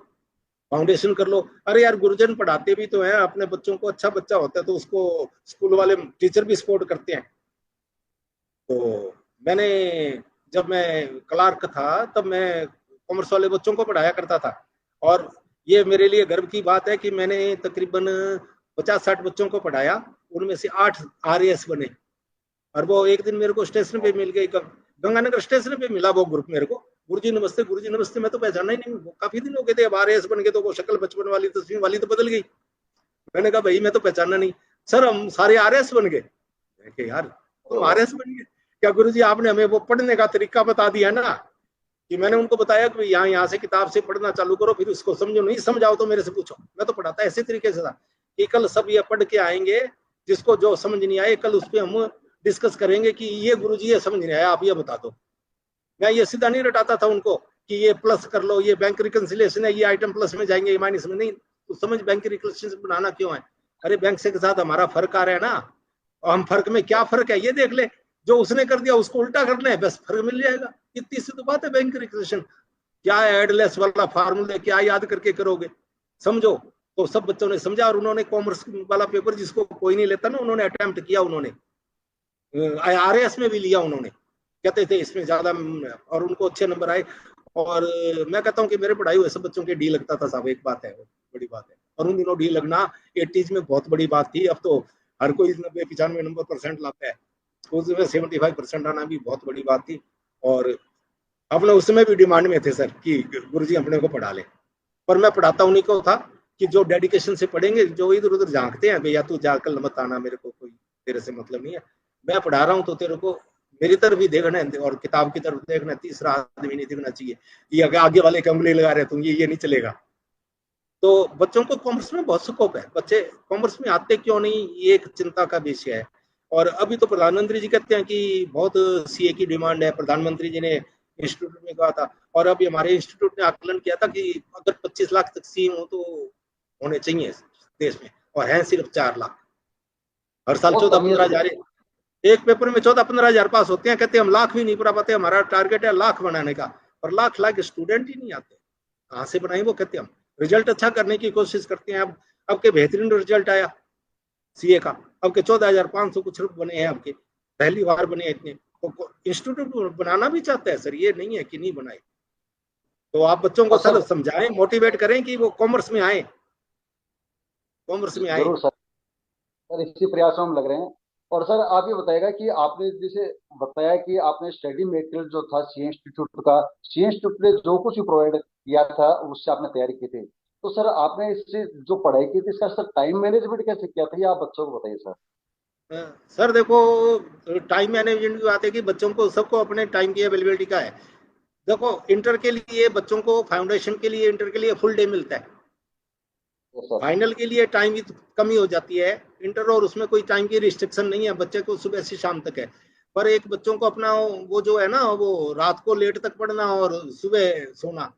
[SPEAKER 2] फाउंडेशन कर लो। अरे यार, गुरुजन पढ़ाते भी तो है अपने बच्चों को, अच्छा बच्चा होता है तो उसको स्कूल वाले टीचर भी सपोर्ट करते हैं। तो मैंने, जब मैं क्लार्क था तब मैं कॉमर्स वाले बच्चों को पढ़ाया करता था, और ये मेरे लिए गर्व की बात है कि मैंने तकरीबन 50-60 बच्चों को पढ़ाया, उनमें से 8 आरएएस बने। और वो एक दिन मेरे को स्टेशन पे मिल गई, गंगानगर स्टेशन पे मिला वो ग्रुप मेरे को, गुरुजी नमस्ते, गुरुजी नमस्ते। मैं तो पहचाना ही नहीं, वो काफी दिन हो गए थे, अब आरएएस बन गए तो वो शक्ल बचपन वाली 10वीं वाली तो बदल गई। मैंने कहा भाई मैं तो पहचाना नहीं। सर हम सारे आरएएस बन गए। यार तुम आरएएस बन गए क्या गुरुजी? आपने हमें वो पढ़ने का तरीका बता दिया ना, कि मैंने उनको बताया कि यहाँ से किताब से पढ़ना चालू करो, फिर उसको समझो, नहीं समझाओ तो मेरे से पूछो। मैं तो पढ़ाता ऐसे तरीके से था कि कल सब ये पढ़ के आएंगे, जिसको जो समझ नहीं आए कल उस पर हम डिस्कस करेंगे कि ये गुरुजी ये समझ नहीं आया, आप ये बता दो। मैं ये सीधा नहीं रटाता था उनको कि ये प्लस कर लो, ये बैंक रिकंसिलिएशन है, ये आइटम प्लस में जाएंगे, ये माइनस में नहीं। तो समझ बैंक रिकंसिलिएशन बनाना क्यों है? अरे बैंक से के साथ हमारा फर्क आ रहा है ना, और हम फर्क में क्या फर्क है ये देख ले, जो उसने कर दिया उसको उल्टा करना है, बस फर्क मिल जाएगा। इतनी सी तो बात है बैंक रिकंसिलिएशन। क्या है एडलेस वाला फार्मूला, क्या याद करके करोगे, समझो। तो सब बच्चों ने समझा, और उन्होंने कॉमर्स वाला पेपर जिसको कोई नहीं लेता ना, उन्होंने अटेम्प्ट किया, उन्होंने आरएएस में भी लिया, उन्होंने कहते थे इसमें ज्यादा, और उनको अच्छे नंबर आए। और मैं कहता हूँ कि मेरे पढ़ाई हुए सब बच्चों के डी लगता था साहब, एक बात है, बड़ी बात है। और उन दिनों डी लगना 80s में बहुत बड़ी बात थी, अब तो हर कोई 90-95 नंबर % लाता है, उसमें 75% आना भी बहुत बड़ी बात थी। और अपने उस समय भी डिमांड में थे सर कि गुरुजी अपने को पढ़ा ले, पर मैं पढ़ाता उन्हीं को था कि जो डेडिकेशन से पढ़ेंगे, जो इधर उधर झांकते हैं भैया तू जाकर मत आना, मेरे को कोई तेरे से मतलब नहीं है, मैं पढ़ा रहा हूँ तो तेरे को मेरी तरफ ही देखना है और किताब की तरफ देखना है, तीसरा आदमी नहीं दिखना चाहिए। ये आगे वाले की उंगली लगा रहे तुम, ये नहीं चलेगा। तो बच्चों को कॉमर्स में बहुत स्कोप है, बच्चे कॉमर्स में आते क्यों नहीं, ये एक चिंता का विषय है। और अभी तो प्रधानमंत्री जी कहते हैं कि बहुत सीए की डिमांड है, प्रधानमंत्री जी ने इंस्टीट्यूट में कहा था, और अभी हमारे इंस्टीट्यूट ने आकलन किया था कि अगर 25 लाख तक सीए हो तो होने चाहिए देश में, और हैं सिर्फ 4 लाख। हर साल
[SPEAKER 1] बहुत
[SPEAKER 2] चौदह
[SPEAKER 1] कमी है
[SPEAKER 2] पंद्रह
[SPEAKER 1] सर।
[SPEAKER 2] हजार एक पेपर में 14-15 हजार पास होते हैं, कहते हैं हम लाख भी नहीं पूरा पाते, हमारा टारगेट है लाख बनाने का, और लाख लाख स्टूडेंट ही नहीं आते, कहाँ से बनाए वो। कहते हैं हम रिजल्ट अच्छा करने की कोशिश करते हैं। अब के बेहतरीन रिजल्ट आया सीए का, अब के 14,500 कुछ बने हैं, अब के पहली बार बने इतने। तो इंस्टीट्यूट बनाना भी चाहता है सर, ये नहीं है कि नहीं बनाए। तो आप बच्चों को
[SPEAKER 1] और
[SPEAKER 2] सर
[SPEAKER 1] सर
[SPEAKER 2] समझाएं, मोटिवेट करें कि वो कॉमर्स में आए, कॉमर्स में आए।
[SPEAKER 1] जरूर सर, सर इसी प्रयास में हम लग रहे हैं। और सर आप ये बताएगा कि आपने जैसे बताया कि आपने स्टडी मटेरियल जो था सी इंस्टीट्यूट का, सी इंस्टीट्यूट ने जो कुछ भी प्रोवाइड किया था उससे आपने तैयारी की थी, तो सर आपने इससे जो पढ़ाई की थी इसका सर टाइम मैनेजमेंट कैसे किया था, ये आप बच्चों को बताइए सर।
[SPEAKER 2] सर देखो, टाइम मैनेजमेंट की बात है कि बच्चों को सबको अपने टाइम की अवेलेबिलिटी का है। देखो इंटर के लिए बच्चों को, फाउंडेशन के लिए, इंटर के लिए फुल डे मिलता है।
[SPEAKER 1] Yes sir.
[SPEAKER 2] फाइनल के लिए टाइम की कमी हो जाती है इंटर, और उसमें कोई टाइम की रिस्ट्रिक्शन नहीं है, बच्चे को सुबह से शाम तक है। पर एक बच्चों को अपना वो जो है ना, वो रात को लेट तक पढ़ना और सुबह सोना,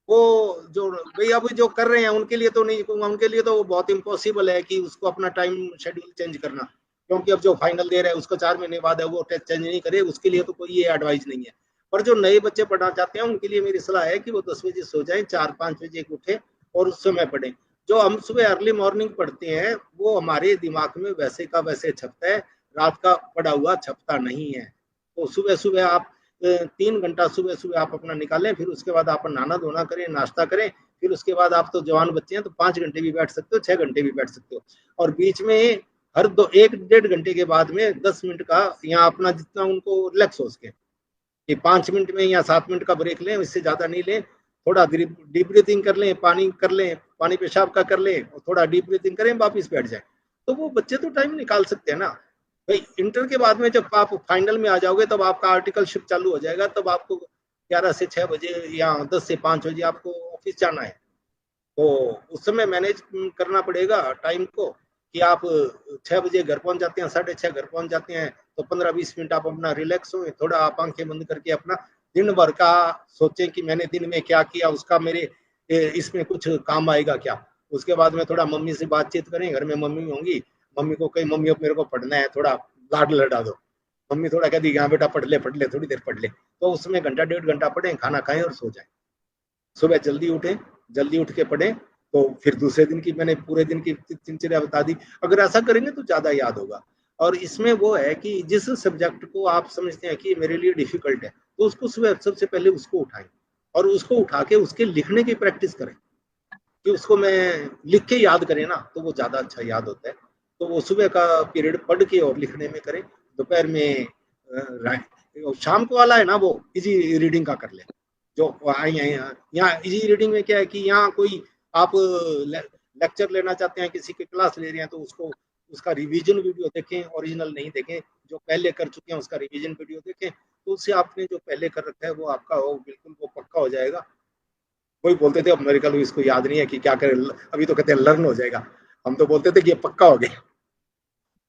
[SPEAKER 2] वो जो भाई अभी जो कर रहे हैं उनके लिए तो नहीं, उनके लिए तो बहुत इम्पॉसिबल है कि उसको अपना टाइम शेड्यूल चेंज करना, क्योंकि अब जो फाइनल दे रहे हैं उसको 4 महीने बाद है, वो टेस्ट चेंज नहीं करे, उसके लिए तो कोई ये एडवाइस नहीं है। पर जो नए बच्चे पढ़ना चाहते हैं उनके लिए मेरी सलाह है कि वो 10 बजे सो जाएं, 4-5 बजे उठे और उस समय पढ़ें। जो हम सुबह अर्ली मॉर्निंग पढ़ते हैं वो हमारे दिमाग में वैसे का वैसे छपता है, रात का पढ़ा हुआ छपता नहीं है। तो सुबह सुबह आप 3 घंटा सुबह सुबह आप अपना निकालें, फिर उसके बाद आप नहाना धोना करें, नाश्ता करें, फिर उसके बाद आप तो जवान बच्चे हैं तो 5 घंटे भी बैठ सकते हो, 6 घंटे भी बैठ सकते हो। और बीच में हर 1-1.5 घंटे के बाद में 10 मिनट का यहाँ अपना जितना उनको रिलैक्स हो सके, कि 5 मिनट में या 7 मिनट का ब्रेक लें, इससे ज्यादा नहीं लें। थोड़ा डीप ब्रीथिंग कर लें, पानी कर लें, पानी पेशाब का कर लें, और थोड़ा डीप ब्रीथिंग करें, वापिस बैठ जाए। तो वो बच्चे तो टाइम निकाल सकते हैं ना भाई। इंटर के बाद में जब आप फाइनल में आ जाओगे तब आपका आर्टिकलशिप चालू हो जाएगा, तब आपको 11 से 6 बजे या 10 से 5 बजे आपको ऑफिस जाना है। तो उस समय मैनेज करना पड़ेगा टाइम को, कि आप 6 बजे घर पहुंच जाते हैं, 6:30 घर पहुंच जाते हैं, तो 15-20 मिनट आप अपना रिलैक्स हो, थोड़ा आप आंखें बंद करके अपना दिन भर का सोचें कि मैंने दिन में क्या किया, उसका मेरे इसमें कुछ काम आएगा क्या। उसके बाद में थोड़ा मम्मी से बातचीत करें, घर में मम्मी होंगी, मम्मी को कहीं मम्मी मेरे को पढ़ना है, थोड़ा लाड लड़ा दो। मम्मी थोड़ा कहती हाँ बेटा पढ़ ले थोड़ी देर पढ़ ले, तो उसमें घंटा 1.5 घंटा पढ़ें, खाना खाएं और सो जाएं। सुबह जल्दी उठें, जल्दी उठ के पढ़ें। तो फिर दूसरे दिन की मैंने पूरे दिन की दिनचर्या बता दी। अगर ऐसा करेंगे तो ज्यादा याद होगा। और इसमें वो है कि जिस सब्जेक्ट को आप समझते हैं कि मेरे लिए डिफिकल्ट है, तो उसको सुबह सबसे पहले उसको उठाएं, और उसको उठा के उसके लिखने की प्रैक्टिस करें, कि उसको मैं लिख के याद करें ना, तो वो ज्यादा अच्छा याद होता है। तो वो सुबह का पीरियड पढ़ के और लिखने में करें। दोपहर में शाम को वाला है ना, वो इजी रीडिंग का कर ले। जो यहाँ इजी रीडिंग में क्या है कि यहाँ कोई आप लेक्चर लेना चाहते हैं, किसी की क्लास ले रहे हैं, तो उसको उसका रिवीजन वीडियो देखें, ओरिजिनल नहीं देखें। जो पहले कर चुके हैं उसका रिवीजन वीडियो देखें, तो उससे आपने जो पहले कर रखा है वो आपका हो बिल्कुल वो पक्का हो जाएगा। कोई बोलते थे अब मेरे को इसको याद नहीं है कि क्या करे, अभी तो कहते हैं लर्न हो जाएगा। हम तो बोलते थे कि ये पक्का हो गया।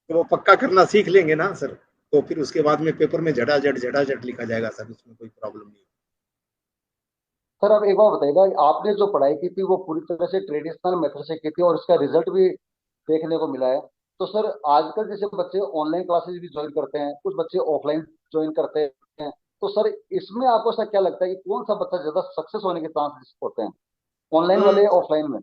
[SPEAKER 2] तो वो पक्का करना सीख लेंगे ना सर, तो फिर उसके बाद में पेपर में झटाझट लिखा जाएगा सर, उसमें कोई प्रॉब्लम नहीं।
[SPEAKER 1] सर आप एक बार बताइएगा, आपने जो पढ़ाई की थी वो पूरी तरह से ट्रेडिशनल मेथड से की थी और इसका रिजल्ट भी देखने को मिला है। तो सर आजकल जैसे बच्चे ऑनलाइन क्लासेस भी ज्वाइन करते हैं, कुछ बच्चे ऑफलाइन ज्वाइन करते हैं, तो सर इसमें आपको ऐसा क्या लगता है कि कौन सा बच्चा ज्यादा सक्सेस होने के चांसेस होते हैं, ऑनलाइन वाले या ऑफलाइन में?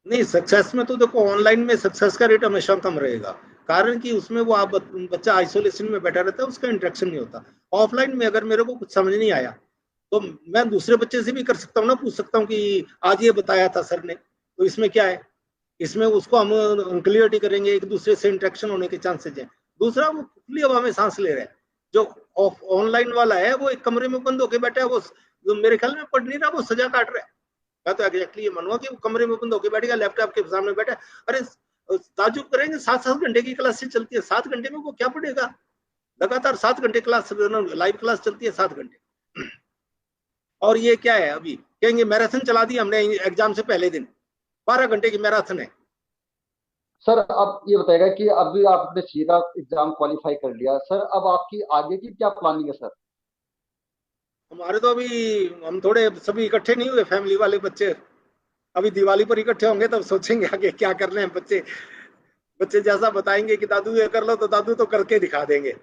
[SPEAKER 2] नहीं, सक्सेस में तो देखो ऑनलाइन में सक्सेस का रेट हमेशा कम रहेगा। कारण कि उसमें वो आप बच्चा आइसोलेशन में बैठा रहता है, उसका इंटरेक्शन नहीं होता। ऑफलाइन में अगर मेरे को कुछ समझ नहीं आया तो मैं दूसरे बच्चे से भी कर सकता हूँ ना, पूछ सकता हूँ कि आज ये बताया था सर ने, तो इसमें क्या है। इसमें उसको हम क्लियरिटी करेंगे, एक दूसरे से इंटरेक्शन होने के चांसेस हैं। दूसरा, वो खुली हवा में सांस ले रहा है। जो ऑनलाइन वाला है वो एक कमरे में बंद होकर बैठा है, वो मेरे ख्याल में पढ़ नहीं रहा, वो सजा काट रहा है। मैं तो एग्जैक्टली ये मानूंगा कि वो कमरे में बंद होकर बैठेगा, लैपटॉप के सामने बैठा है। अरे ताजुब करेंगे, 7-7 घंटे की क्लासेस चलती है, 7 घंटे में वो क्या पढ़ेगा। लगातार 7 घंटे क्लास, लाइव क्लास चलती है 7 घंटे। और ये क्या है, अभी कहेंगे मैराथन चला दी हमने एग्जाम से पहले दिन, 12 घंटे की मैराथन है।
[SPEAKER 1] सर अब ये बताएगा कि अभी आपने सीए का एग्जाम क्वालिफाई कर लिया सर, अब आपकी आगे की क्या प्लानिंग है सर?
[SPEAKER 2] हमारे तो अभी, हम थोड़े सभी इकट्ठे नहीं हुए फैमिली वाले बच्चे, अभी दिवाली पर इकट्ठे होंगे तब सोचेंगे आगे क्या कर रहे हैं बच्चे। बच्चे जैसा बताएंगे कि दादू ये कर लो तो दादू तो करके दिखा देंगे।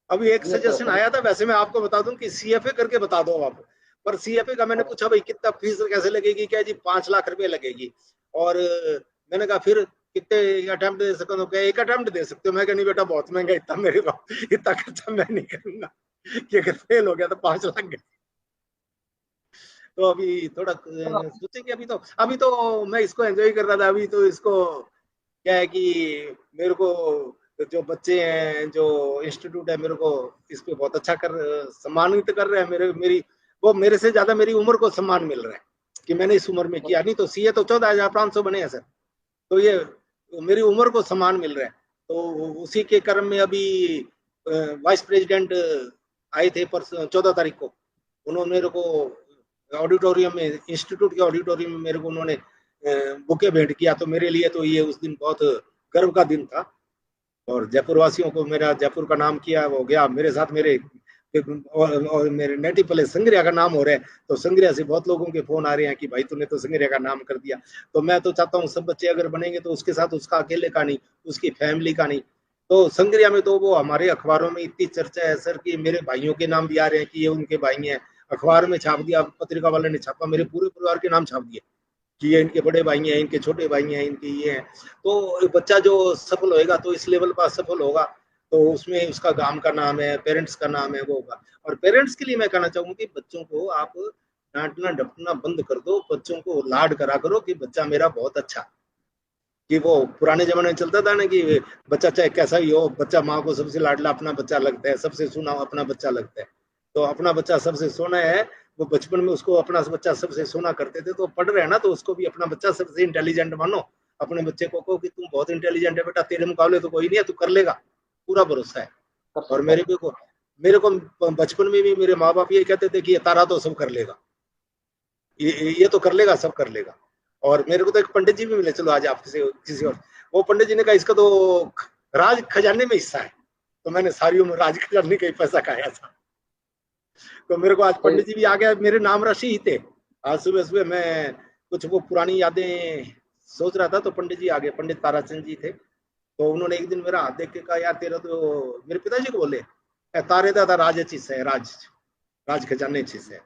[SPEAKER 2] अभी एक
[SPEAKER 1] ये सर
[SPEAKER 2] सजेशन
[SPEAKER 1] सर।
[SPEAKER 2] आया था, वैसे मैं आपको बता दूं कि सीएफए करके बता दो आप। पर सीएफए का मैंने पूछा भाई कितना फीस कैसे लगेगी, क्या जी 5 लाख रुपए लगेगी। और मैंने कहा फिर कितने अटेम्प्ट दे सकते हो, क्या एक अटेम्प्ट दे सकते हो। मैं कहा नहीं बेटा बहुत महंगा, इतना मेरे को इतना खर्चा मैं नहीं करूंगा कि अगर फेल हो गया तो 5 लाख गए। तो अभी थोड़ा सोचेंगे। अभी तो मैं इसको एंजॉय कर रहा था। अभी तो इसको क्या है कि मेरे को जो बच्चे हैं, जो इंस्टीट्यूट है, मेरे को इस पे बहुत अच्छा कर सम्मानित कर रहे हैं। मेरी वो मेरे से ज्यादा मेरी उम्र को सम्मान मिल रहा है कि मैंने इस उम्र में किया। नहीं तो सीए तो 14,500 बने हैं सर। तो ये मेरी उम्र को सम्मान मिल रहा है। तो उसी के क्रम में अभी वाइस प्रेसिडेंट आए थे पर 14 तारीख को। उन्होंने मेरे को ऑडिटोरियम में, इंस्टीट्यूट के ऑडिटोरियम में मेरे को उन्होंने बुके भेंट किया। तो मेरे लिए तो ये उस दिन बहुत गर्व का दिन था। और जयपुर वासियों को मेरा जयपुर का नाम किया हो गया मेरे साथ। मेरे और मेरे नेटिव प्लेस संग्रिया का नाम हो रहा है। तो संग्रिया से बहुत लोगों के फोन आ रहे हैं कि भाई तूने तो संग्रिया का नाम कर दिया। तो मैं तो चाहता हूँ सब बच्चे अगर बनेंगे तो उसके साथ उसका अकेले का नहीं, उसकी फैमिली का नहीं। तो संग्रिया में तो वो हमारे अखबारों में इतनी चर्चा है सर कि मेरे भाइयों के नाम भी आ रहे हैं कि ये उनके भाई हैं। अखबार में छाप दिया, पत्रिका वाले ने छापा, मेरे पूरे परिवार के नाम छाप दिए कि ये इनके बड़े भाई हैं, इनके छोटे भाई हैं, इनके ये हैं। तो बच्चा जो सफल होएगा तो इस लेवल पर सफल होगा। तो उसमें उसका गांव का नाम है, पेरेंट्स का नाम है, वो होगा। और पेरेंट्स के लिए मैं कहना चाहूंगा कि बच्चों को आप डांटना डपटना बंद कर दो, बच्चों को लाड करा करो कि बच्चा मेरा बहुत अच्छा। कि वो पुराने जमाने में चलता था ना कि बच्चा चाहे कैसा ही हो, बच्चा माँ को सबसे लाडला अपना बच्चा लगता है, सबसे सुना अपना बच्चा लगता है। तो अपना बच्चा सबसे सोना है। वो बचपन में उसको अपना बच्चा सबसे सोना करते थे। तो पढ़ रहे हैं ना, तो उसको भी अपना बच्चा सबसे इंटेलिजेंट मानो। अपने बच्चे को कहो कि तुम बहुत इंटेलिजेंट है बेटा, तेरे मुकाबले तो कोई नहीं है, तू कर लेगा, पूरा भरोसा है।
[SPEAKER 1] कर
[SPEAKER 2] और
[SPEAKER 1] सकता है।
[SPEAKER 2] मेरे को बचपन में भी मेरे माँ बाप ये कहते थे कि ये तारा तो सब कर लेगा, ये तो कर लेगा, सब कर लेगा। और मेरे को तो एक पंडित जी भी मिले, चलो आज आपसे किसी और, वो पंडित जी ने कहा इसका तो राज खजाने में हिस्सा है। तो मैंने सारी उम्र राज खजाने का ही पैसा खाया था। तो मेरे को आज
[SPEAKER 1] सही।
[SPEAKER 2] पंडित जी भी आ गया, मेरे नाम राशि ही थे। आज सुबह सुबह मैं कुछ वो पुरानी यादें सोच रहा था तो पंडित जी आ गए, पंडित ताराचंद जी थे। तो उन्होंने एक दिन मेरा हाथ देख के कहा यार तेरा तो, मेरे पिताजी को बोले तारे दादा राज चीज है, राज खजाने चीज है,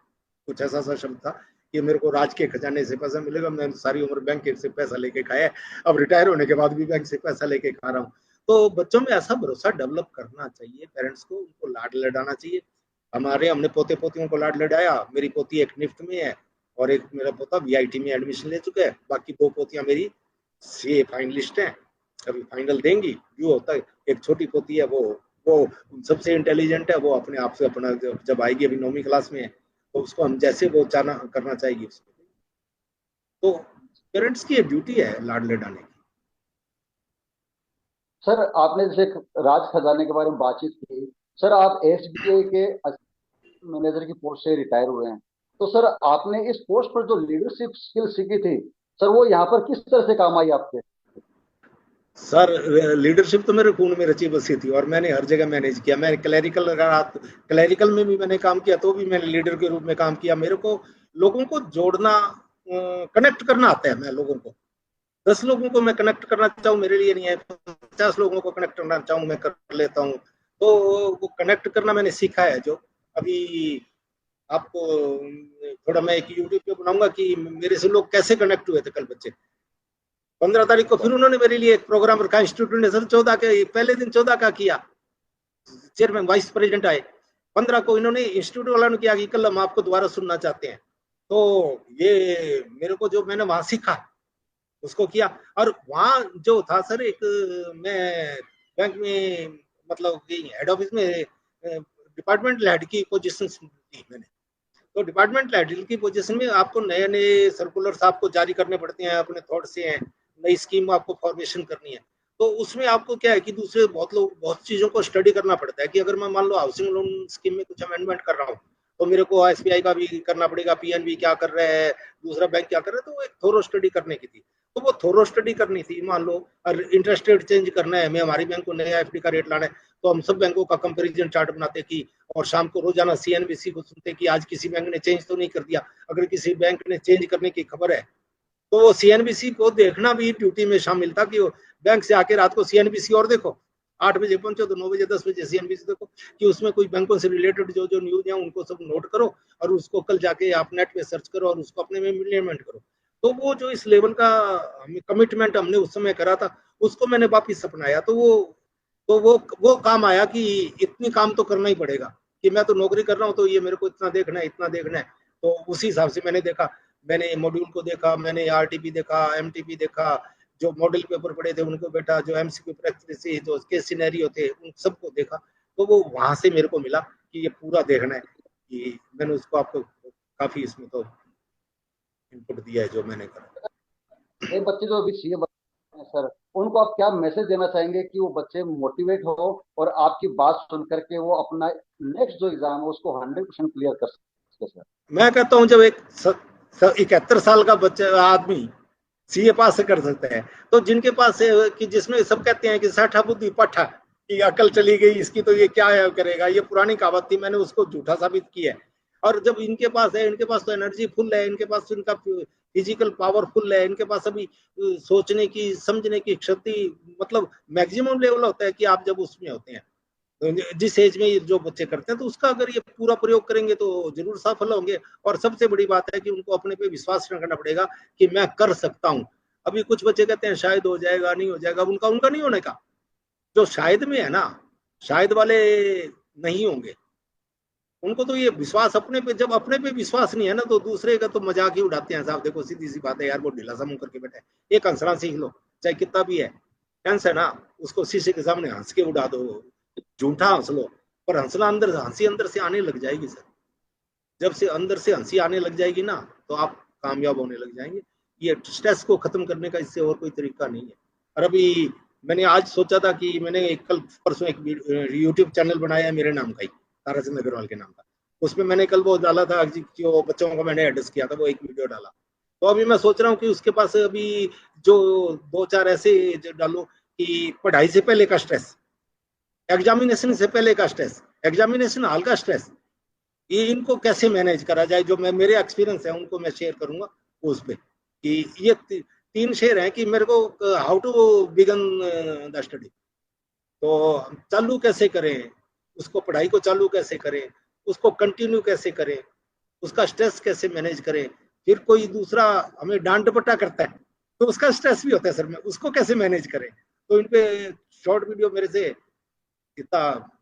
[SPEAKER 2] कुछ ऐसा सा शब्द था कि मेरे को राज के खजाने से पैसा मिलेगा। मैं सारी उम्र बैंक से पैसा लेके खाया, अब रिटायर होने के बाद भी बैंक से पैसा लेके खा रहा हूँ। तो बच्चों में ऐसा भरोसा डेवलप करना चाहिए, पेरेंट्स को उनको लाड लडाना चाहिए। हमने पोते पोतियों को लाड लडाया। मेरी पोती एक निफ्ट में है और एक मेरा पोता वीआईटी में एडमिशन ले चुका है। बाकी 2 पोतियां मेरी सीए फाइनलिस्ट हैं, अभी फाइनल देंगी। जो होता है, एक छोटी पोती है वो सबसे इंटेलिजेंट है। वो अपने आप से अपना जब आएगी, अभी 9वीं क्लास में है, तो उसको हम जैसे वो चाहना करना चाहिए उसको। तो पेरेंट्स की ड्यूटी है लाड लडाने की।
[SPEAKER 1] सर आपने जैसे राज खजाने के बारे में बातचीत की, सर आप एसबीआई के मैनेजर की पोस्ट से रिटायर हुए हैं, तो सर आपने इस पोस्ट पर जो लीडरशिप स्किल सीखी थी सर, वो यहाँ पर किस तरह से काम आई आपके?
[SPEAKER 2] सर लीडरशिप तो मेरे खून में रची बसी थी और मैंने हर जगह मैनेज किया। मैंने क्लैरिकल में भी मैंने काम किया, तो भी मैंने लीडर के रूप में काम किया। मेरे को लोगों को जोड़ना, कनेक्ट करना आता है। मैं लोगों को 10 लोगों को मैं कनेक्ट करना चाहूँ मेरे लिए नहीं है, 50 लोगों को कनेक्ट करना चाहूँ मैं कर लेता हूँ। तो वो कनेक्ट करना मैंने सीखा है। जो अभी आपको थोड़ा मैं एक यूट्यूब पे बनाऊंगा कि मेरे से लोग कैसे कनेक्ट हुए थे। कल बच्चे 15 तारीख को फिर उन्होंने मेरे लिए एक प्रोग्राम रखा इंस्टीट्यूट ने सर। 14 के पहले दिन 14 का किया, चेयरमैन वाइस प्रेसिडेंट आए। 15 को इन्होंने इंस्टीट्यूट वालों ने किया कि कल हम आपको दोबारा सुनना चाहते हैं। तो ये मेरे को जो मैंने वहां सीखा उसको किया। और वहां जो था सर, एक मैं बैंक में मतलब हेड ऑफिस में डिपार्टमेंट हेड की पोजीशन थी मैंने। तो डिपार्टमेंट हेड की पोजीशन में आपको नए नए सर्कुलर्स आपको जारी करने पड़ते हैं, अपने थॉट से हैं, नई स्कीम आपको फॉर्मेशन करनी है। तो उसमें आपको क्या है कि दूसरे बहुत लोग बहुत चीजों को स्टडी करना पड़ता है कि अगर मैं मान लो हाउसिंग लोन स्कीम में कुछ अमेंडमेंट कर रहा हूँ, तो मेरे को एसबीआई का भी करना पड़ेगा, पीएनबी क्या कर रहे हैं, दूसरा बैंक क्या कर रहा है, तो एक थोरो स्टडी करने की थी। तो वो थोरो स्टडी करनी थी। मान लो और इंटरेस्ट रेट चेंज करना है, मैं हमारी बैंक को नया एफडी का रेट लाना है, तो हम सब बैंकों का कंपेरिजन चार्ट बनाते कि, और शाम को रोजाना सीएनबीसी को सुनते कि आज किसी बैंक ने चेंज तो नहीं कर दिया। अगर किसी बैंक ने चेंज करने की खबर है, तो वो सीएनबीसी को देखना भी ड्यूटी में शामिल था कि वो बैंक से आके रात को सीएनबीसी और देखो, 8 बजे पहुंचो तो 9 बजे 10 बजे सीएनबीसी देखो कि उसमें कोई बैंकों से रिलेटेड जो जो न्यूज है उनको सब नोट करो, और उसको कल जाके आप नेट पे सर्च करो और उसको अपने में इम्प्लीमेंट करो। तो वो जो इस लेवल का कमिटमेंट हमने उस समय करा था, उसको मैंने वापिस अपनाया। तो वो काम आया कि इतनी काम तो करना ही पड़ेगा, कि मैं तो नौकरी कर रहा हूँ, तो ये मेरे को इतना देखना है, इतना देखना है। तो उसी हिसाब से मैंने देखा, मैंने मॉड्यूल को देखा, मैंने आरटीपी देखा, एमटीपी देखा, जो मॉडल पेपर पढ़े थे उनको बेटा, जो एमसीक्यू प्रैक्टिस जो केस सिनेरियो थे उन सबको देखा। तो वो वहां से मेरे को मिला कि ये पूरा देखना है, कि मैंने उसको आपको काफी इसमें तो इनपुट दिया है जो मैंने करा।
[SPEAKER 1] ये बच्चे जो अभी सीए बन सर, उनको आप क्या मैसेज देना चाहेंगे कि वो बच्चे मोटिवेट हो और आपकी बात सुन करके वो अपना नेक्स्ट जो एग्जाम है उसको 100% क्लियर कर सके सर?
[SPEAKER 2] मैं कहता हूँ जब एक 71 साल का बच्चा आदमी सीए पास कर सकते हैं, तो जिनके पास है कि जिसमें सब कहते हैं कि साठा बुद्धि पाठा, कि अकल चली गई इसकी, तो ये क्या है करेगा, ये पुरानी कहावत थी, मैंने उसको झूठा साबित किया है। और जब इनके पास है, इनके पास तो एनर्जी फुल है, इनके पास तो इनका फिजिकल पावर फुल है, इनके पास अभी सोचने की समझने की शक्ति मतलब मैक्सिमम लेवल होता है कि आप जब उसमें होते हैं, तो जिस एज में जो बच्चे करते हैं, तो उसका अगर ये पूरा प्रयोग करेंगे तो जरूर सफल होंगे। और सबसे बड़ी बात है कि उनको अपने पे विश्वास करना पड़ेगा कि मैं कर सकता हूँ। अभी कुछ बच्चे कहते हैं शायद हो जाएगा, नहीं हो जाएगा, उनका उनका नहीं होने का। जो शायद में है ना, शायद वाले नहीं होंगे। उनको तो ये विश्वास अपने पे, जब अपने पे विश्वास नहीं है ना, तो दूसरे का तो मजाक ही उड़ाते हैं साहब। देखो सीधी सी बात है यार, वो ढीला सा मुंह करके बैठा है, एक हंसना सीख लो, चाहे कितना भी है टेंस है ना, उसको शीशे के सामने हंस के उड़ा दो, झूठा हंस लो, पर हंसना अंदर, हंसी अंदर से आने लग जाएगी सर। जब से अंदर से हंसी आने लग जाएगी ना, तो आप कामयाब होने लग जाएंगे। ये स्ट्रेस को खत्म करने का इससे और कोई तरीका नहीं है। और अभी मैंने आज सोचा था कि मैंने कल परसों एक यूट्यूब चैनल बनाया है मेरे नाम का ही, ताराचंद अग्रवाल के नाम का। उसमें मैंने कल वो डाला था जो बच्चों को मैंने एड्रेस किया था, वो एक वीडियो डाला। तो अभी मैं सोच रहा हूँ कि उसके पास अभी जो 2-4 ऐसे डालू कि पढ़ाई से पहले का स्ट्रेस, एग्जामिनेशन से पहले का स्ट्रेस, एग्जामिनेशन हाल का स्ट्रेस, ये इनको कैसे मैनेज करा जाए, जो मैं मेरे एक्सपीरियंस है उनको मैं शेयर करूंगा उस पे। कि ये 3 शेयर हैं कि मेरे को how to begin the study, तो चालू कैसे करें उसको, पढ़ाई को चालू कैसे करें, उसको कंटिन्यू कैसे करें, उसका स्ट्रेस कैसे मैनेज करें। फिर कोई दूसरा हमें डांट डपटा करता है, तो उसका स्ट्रेस भी होता है सर, में उसको कैसे मैनेज करें। तो इन पे शॉर्ट वीडियो मेरे से इतना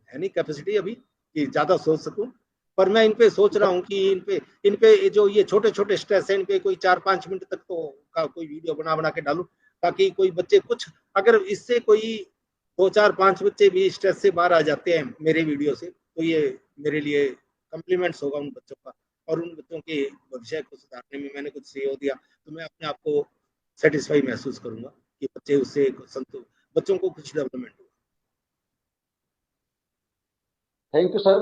[SPEAKER 2] है नहीं कैपेसिटी अभी कि ज्यादा सोच सकूं, पर मैं इन पे सोच रहा हूँ कि इन पे जो ये छोटे छोटे स्ट्रेस है, इन पे कोई 4-5 मिनट तक तो का कोई वीडियो बना बना के डालूं, ताकि कोई बच्चे कुछ, अगर इससे कोई 2-4-5 बच्चे भी स्ट्रेस से बाहर आ जाते हैं मेरे वीडियो से, तो ये मेरे लिए कम्प्लीमेंट्स होगा उन बच्चों का। और उन बच्चों के भविष्य को सुधारने में मैंने कुछ सहयोग दिया, तो मैं अपने आप को सेटिस्फाई महसूस करूंगा कि बच्चे उससे बच्चों को कुछ डेवलपमेंट हो।
[SPEAKER 1] Thank you sir.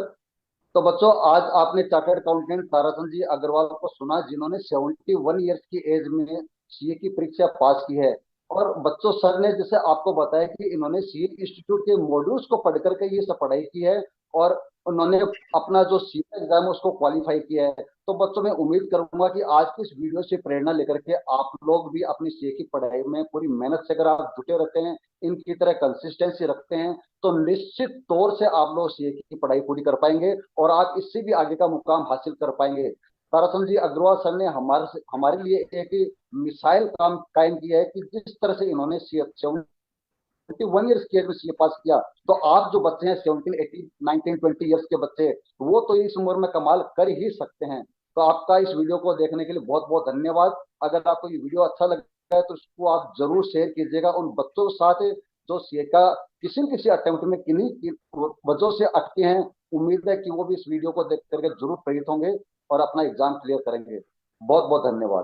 [SPEAKER 1] तो बच्चों, आज आपने चार्टर्ड अकाउंटेंट ताराचंद जी अग्रवाल को सुना, जिन्होंने 71 ईयर्स की एज में सीए की परीक्षा पास की है। और बच्चों, सर ने जैसे आपको बताया कि इन्होंने सीए इंस्टीट्यूट के मॉड्यूल्स को पढ़ करके ये सब पढ़ाई की है, और उन्होंने अपना जो सीए एग्जाम है उसको क्वालिफाई किया है। तो बच्चों, मैं उम्मीद करूंगा कि आज की इस वीडियो से प्रेरणा लेकर के आप लोग भी अपनी सीए की पढ़ाई में पूरी मेहनत से अगर आप जुटे रहते हैं, इनकी तरह कंसिस्टेंसी रखते हैं, तो निश्चित तौर से आप लोग सीए की पढ़ाई पूरी कर पाएंगे और आप इससे भी आगे का मुकाम हासिल कर पाएंगे। ताराचंद जी अग्रवाल सर ने हमारे लिए एक मिसाइल काम कायम किया है कि जिस तरह से इन्होंने 71 ईयर्स की एज में सीए पास किया, तो आप जो बच्चे हैं 17, 18, 19, 20 ईयर्स के बच्चे, वो तो इस उम्र में कमाल कर ही सकते हैं। तो आपका इस वीडियो को देखने के लिए बहुत बहुत धन्यवाद। अगर आपको ये वीडियो अच्छा लगा है तो इसको आप जरूर शेयर कीजिएगा उन बच्चों के साथ जो सीए का किसी न किसी अटेम्प्ट में किन्हीं वजह से अटके हैं। उम्मीद है कि वो भी इस वीडियो को देख करके जरूर प्रेरित होंगे और अपना एग्जाम क्लियर करेंगे। बहुत बहुत धन्यवाद।